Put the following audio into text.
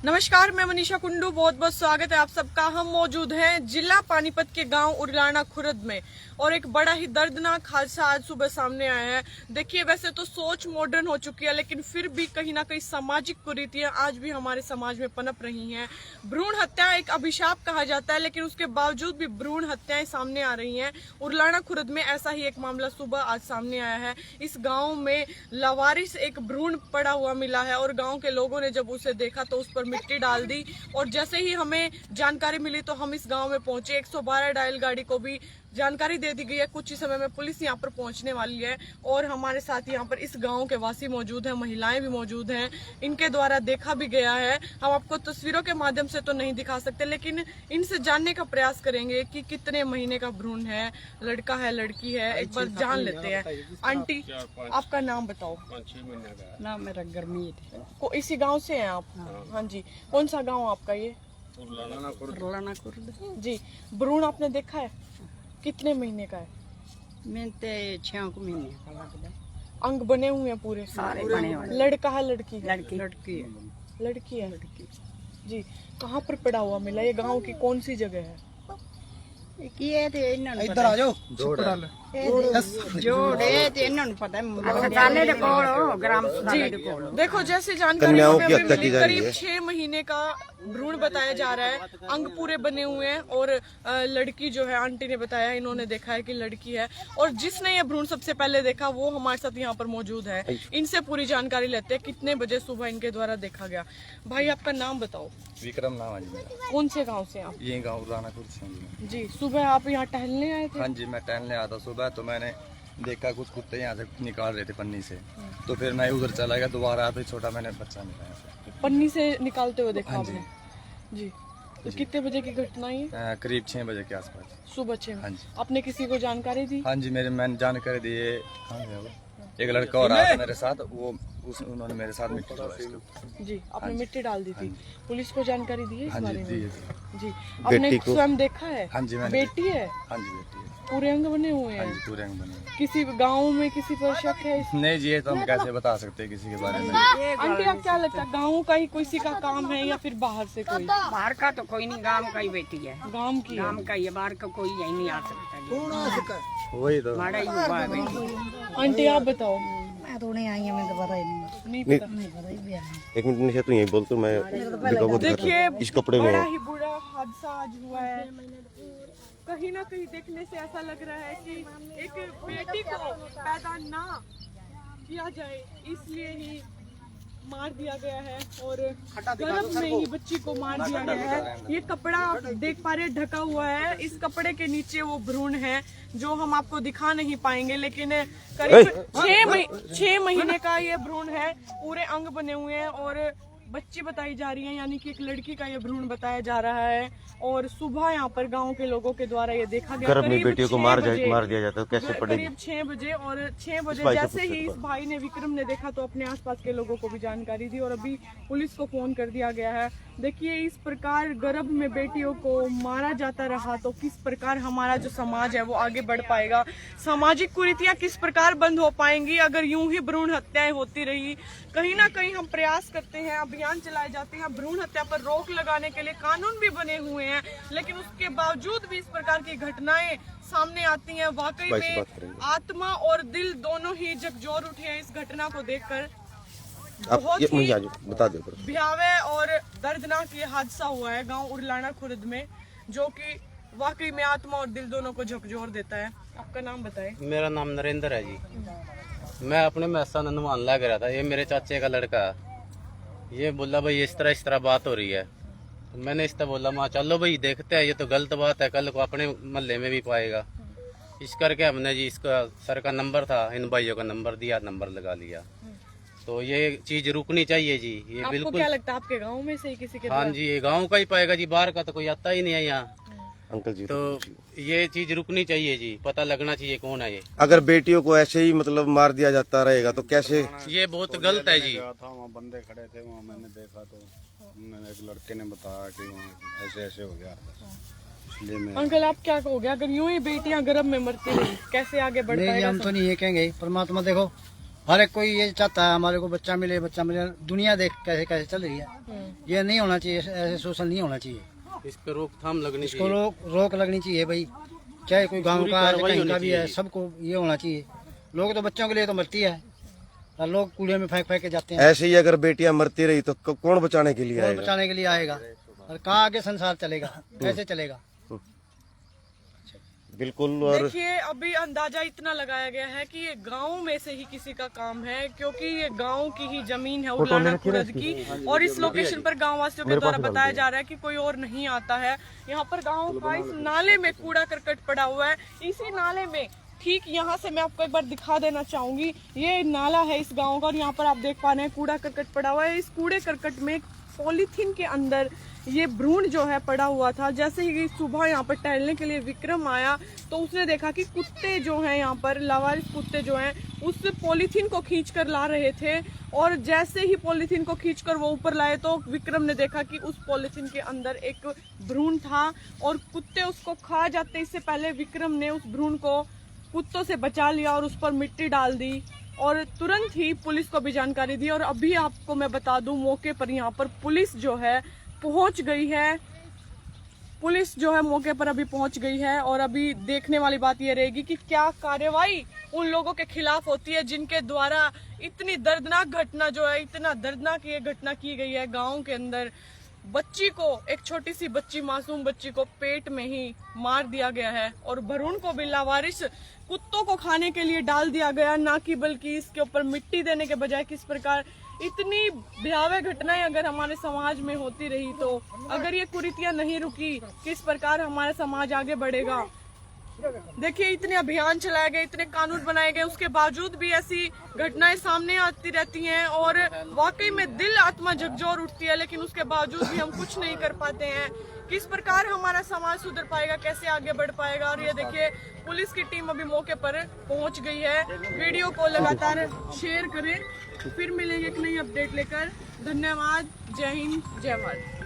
नमस्कार, मैं मनीषा कुंडू, बहुत बहुत स्वागत है आप सबका। हम मौजूद हैं जिला पानीपत के गांव उरलाना खुर्द में और एक बड़ा ही दर्दनाक हादसा आज सुबह सामने आया है। देखिए, वैसे तो सोच मॉडर्न हो चुकी है, लेकिन फिर भी कहीं ना कहीं सामाजिक कुरीतियां आज भी हमारे समाज में पनप रही हैं। भ्रूण हत्या एक अभिशाप कहा जाता है, लेकिन उसके बावजूद भी भ्रूण हत्याएं सामने आ रही हैं। उरलाना खुर्द में ऐसा ही एक मामला सुबह आज सामने आया है। इस गाँव में लावारिस एक भ्रूण पड़ा हुआ मिला है और गाँव के लोगों ने जब उसे देखा तो उस पर मिट्टी डाल दी और जैसे ही हमें जानकारी मिली तो हम इस गांव में पहुंचे। 112 डायल गाड़ी को भी जानकारी दे दी गई है। कुछ ही समय में पुलिस यहां पर पहुंचने वाली है और हमारे साथ यहां पर इस गांव के वासी मौजूद हैं, महिलाएं भी मौजूद हैं। इनके द्वारा देखा भी गया है। हम आपको तस्वीरों के माध्यम से तो नहीं दिखा सकते, लेकिन इनसे जानने का प्रयास करेंगे कि कितने महीने का भ्रूण है, लड़का है, लड़की है। एक बार जान लेते हैं। आंटी, आपका नाम बताओ। 5-6 महीने का नाम मेरा गुरमीत है। को इसी गांव से हैं आप? हाँ जी। कौन सा गांव आपका ये? उरलाना खुर्द। जी। भ्रूण आपने देखा है? कितने महीने का है? मैं ते 6 महीने का लगता है। अंग बने हुए हैं पूरे? सारे बने हुए। लड़का है, लड़की है? लड़की है। लड़की है। जी। कहाँ पर पड़ा हुआ मिला? ये गांव की कौन सी जगह है? इधर आ जाओ। जोड़े ते इन्हां नूं पता है। साले दे कोल ग्राम साले दे कोल। देखो, जैसे जानकारी हमें मिली, करीब 6 महीने का भ्रूण बताया जा रहा है। अंग पूरे बने हुए हैं और लड़की जो है, आंटी ने बताया, इन्होंने देखा है कि लड़की है। और जिसने ये भ्रूण सबसे पहले देखा वो हमारे साथ यहाँ पर मौजूद है। इनसे पूरी जानकारी लेते हैं कितने बजे सुबह इनके द्वारा देखा गया। भाई, आपका नाम बताओ। विक्रम नाम है जी मेरा। कौन से गाँव से आप? ये गाँव उरलाना खुर्द से हूँ जी। सुबह आप यहाँ टहलने आए थे? हाँ जी, मैं टहलने आया था सुबह, तो मैंने देखा कुछ कुत्ते यहाँ से निकाल रहे थे पन्नी से, तो फिर मैं उधर चला गया। दोबारा फिर छोटा मैंने बच्चा निकाला। पन्नी से निकालते हुए देखा हाँ आपने? जी। तो कितने बजे की घटना है? करीब 6 बजे के आसपास। सुबह 6 हाँ बजे। जी। आपने किसी को जानकारी दी? हाँ जी, मैंने जानकारी दी है। कहाँ गया वो? एक लड़का और आया था मेरे साथ, उन्होंने मेरे साथ मिट्टी डाली। जी। आपने मिट्टी डाल दी थी। पुलिस को जानकारी दी है इस हाँ बारे जी, में? दी है। जी। आपने स्वयं देखा है? हाँ जी, मैंने। बेटी है? हाँ जी, बेटी है। पूरे अंग बने हुए हाँ हैं? जी, पूरे अंग बने हुए। किसी गांव में किसी पर शक है? नहीं जी, ये तो हम कैसे बता सकते हैं किसी के बारे में। आंटी, आप क्या लगता है, गाँव का ही किसी का काम है या फिर बाहर से कोई? बाहर का तो कोई नहीं, गांव का ही बेटी है। गांव की है? गांव का ही है, बाहर का कोई यही नहीं आ सकता। वही तो बड़ा ही हुआ है बेटी। आंटी, आप बताओ। मैं तो नहीं आई, मैं तो पता ही नहीं। नहीं पता। एक मिनट निशा, तू यही बोल तो मैं देखिए, इस कपड़े में बड़ा ही बुरा हादसा आज हुआ है। कहीं ना कहीं देखने से ऐसा लग रहा है कि एक बेटी को पैदा ना किया जाए, इसलिए ही मार दिया गया है और गर्भ में ही बच्ची को मार दिया गया है। ये कपड़ा आप देख पा रहे हैं, ढका हुआ है। इस कपड़े के नीचे वो भ्रूण है जो हम आपको दिखा नहीं पाएंगे, लेकिन करीब 6 महीने का ये भ्रूण है। पूरे अंग बने हुए हैं और बच्ची बताई जा रही है, यानी कि एक लड़की का ये भ्रूण बताया जा रहा है। और सुबह यहाँ पर गांव के लोगों के द्वारा ये देखा गया। गर्भ में बेटियों को मार दिया जाता है, कैसे पड़ेगी? करीब 6 बजे और 6 बजे जैसे ही इस भाई ने, विक्रम ने देखा तो अपने आसपास के लोगों को भी जानकारी दी और अभी पुलिस को फोन कर दिया गया है। देखिए, इस प्रकार गर्भ में बेटियों को मारा जाता रहा तो किस प्रकार हमारा जो समाज है वो आगे बढ़ पाएगा? सामाजिक कुरीतियां किस प्रकार बंद हो पाएंगी अगर यूं ही भ्रूण हत्याएं होती रही? कहीं ना कहीं हम प्रयास करते हैं, अभियान चलाए जाते हैं, भ्रूण हत्या पर रोक लगाने के लिए कानून भी बने हुए हैं, लेकिन उसके बावजूद भी इस प्रकार की घटनाएं सामने आती हैं। वाकई में आत्मा और दिल दोनों ही झकझोर उठे हैं इस घटना को देखकर। बहुत ही बता दो। भयावह और दर्दनाक ये हादसा हुआ है गांव उरलाना खुर्द में, जो कि वाकई में आत्मा और दिल दोनों को झकझोर देता है। आपका नाम बताएं। मेरा नाम नरेंद्र है जी। मैं अपने मैसा ननवान लग रहा था, ये मेरे चाचे का लड़का है। ये बोला भाई इस तरह बात हो रही है। मैंने इस तरह बोला, माँ चलो भाई देखते हैं, ये तो गलत बात है, कल को अपने मोहल्ले में भी पाएगा। इस करके हमने जी, इसका सर का नंबर था, इन भाइयों का नंबर दिया, नंबर लगा लिया। तो ये चीज रुकनी चाहिए जी। ये आपको बिल्कुल क्या लगता है, आपके गांव में से ही किसी के? हाँ जी, ये गाँव का ही पाएगा जी, बाहर का तो कोई आता ही नहीं है यहाँ। अंकल जी, तो ये चीज रुकनी चाहिए जी, पता लगना चाहिए कौन है ये। अगर बेटियों को ऐसे ही मतलब मार दिया जाता रहेगा तो कैसे? ये बहुत गलत है जी। वहाँ बंदे खड़े थे, वहाँ मैंने देखा तो मैंने एक लड़के ने बताया कि वहाँ ऐसे हो गया, इसलिए मैं। अंकल, आप क्या कहोगे अगर यूं ही बेटियां गर्भ में मरती रही, कैसे आगे बढ़ पाएगा? हम तो नहीं ये कहेंगे, परमात्मा देखो हर एक कोई ये चाहता है हमारे को बच्चा मिले। दुनिया देख कैसे कैसे चल रही है। ये नहीं होना चाहिए, ऐसे शोषण नहीं होना चाहिए। इस पे रोकथाम लगनी इसको चाहिए। रोक लगनी चाहिए भाई, चाहे कोई गांव का है, कहीं का भी है, सबको ये होना चाहिए। लोग तो बच्चों के लिए तो मरती है और लोग कूड़े में फेंक के जाते हैं। ऐसे ही अगर बेटियां मरती रही तो कौन बचाने के लिए कौन आएगा? बचाने के लिए आएगा? और कहाँ आगे संसार चलेगा, कैसे चलेगा? बिल्कुल। और देखिए अभी अंदाजा इतना लगाया गया है कि ये गांव में से ही किसी का काम है, क्योंकि ये गांव की ही जमीन है उरलाना खुर्द की, और इस लोकेशन पर गांव वासियों के द्वारा बताया जा रहा है कि कोई और नहीं आता है यहाँ पर। गांव का इस नाले में कूड़ा करकट पड़ा हुआ है। इसी नाले में ठीक यहाँ से मैं आपको एक बार दिखा देना चाहूंगी, ये नाला है इस गाँव का, और यहाँ पर आप देख पा रहे हैं कूड़ा करकट पड़ा हुआ है। इस कूड़े करकट में पॉलीथीन के अंदर ये भ्रूण जो है पड़ा हुआ था। जैसे ही सुबह यहाँ पर टहलने के लिए विक्रम आया तो उसने देखा कि कुत्ते जो हैं यहाँ पर, लावारिस कुत्ते जो हैं, उस पॉलीथीन को खींच कर ला रहे थे। और जैसे ही पॉलीथीन को खींचकर वो ऊपर लाए तो विक्रम ने देखा कि उस पॉलीथीन के अंदर एक भ्रूण था और कुत्ते उसको खा जाते। इससे पहले विक्रम ने उस भ्रूण को कुत्तों से बचा लिया और उस पर मिट्टी डाल दी और तुरंत ही पुलिस को भी जानकारी दी। और अभी आपको मैं बता दूं, मौके पर यहाँ पर पुलिस जो है पहुंच गई है। पुलिस जो है मौके पर अभी पहुंच गई है और अभी देखने वाली बात ये रहेगी कि क्या कार्रवाई उन लोगों के खिलाफ होती है जिनके द्वारा इतनी दर्दनाक घटना जो है, इतना दर्दनाक ये घटना की गई है गाँव के अंदर। बच्ची को, एक छोटी सी बच्ची, मासूम बच्ची को पेट में ही मार दिया गया है और भ्रूण को भी लावारिस कुत्तों को खाने के लिए डाल दिया गया, ना कि बल्कि इसके ऊपर मिट्टी देने के बजाय। किस प्रकार इतनी भयावह घटनाएं अगर हमारे समाज में होती रही तो, अगर ये कुरीतियां नहीं रुकी, किस प्रकार हमारा समाज आगे बढ़ेगा। देखिए इतने अभियान चलाए गए, इतने कानून बनाए गए, उसके बावजूद भी ऐसी घटनाएं सामने आती रहती हैं और वाकई में दिल आत्मा झकझोर उठती है, लेकिन उसके बावजूद भी हम कुछ नहीं कर पाते हैं। किस प्रकार हमारा समाज सुधर पाएगा, कैसे आगे बढ़ पाएगा। और ये देखिए पुलिस की टीम अभी मौके पर पहुंच गई है। वीडियो को लगातार शेयर करें। फिर मिलेंगे एक नई अपडेट लेकर। धन्यवाद। जय हिंद, जय भारत।